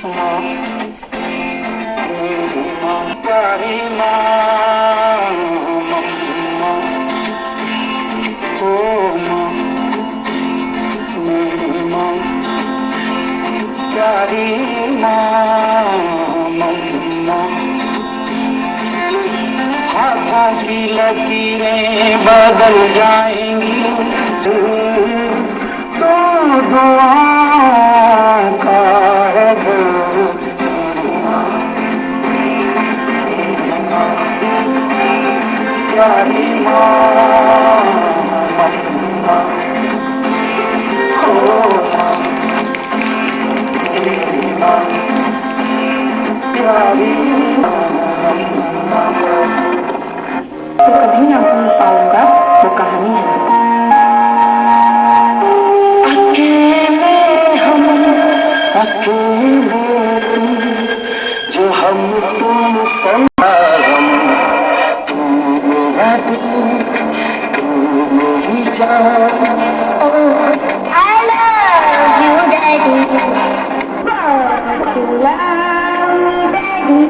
माँ, मेरी माँ, प्यारी माँ, मम्मा, ओ माँ, मेरी माँ, प्यारी माँ, मम्मा। हाथों की लकीरें बदल जाएंगी तो दुआओं का है प्यारी माँ, मम्मा, ओ माँ, मेरी माँ, प्यारी माँ, मम्मा। तो कभी ना भूल पाऊंगा वो कहानी है। अकेले हम, अकेले तुम, जो हम तुम संगा हम, तू मेरा दिल, तू मेरी जान। I love you, Daddy. Love you, Daddy.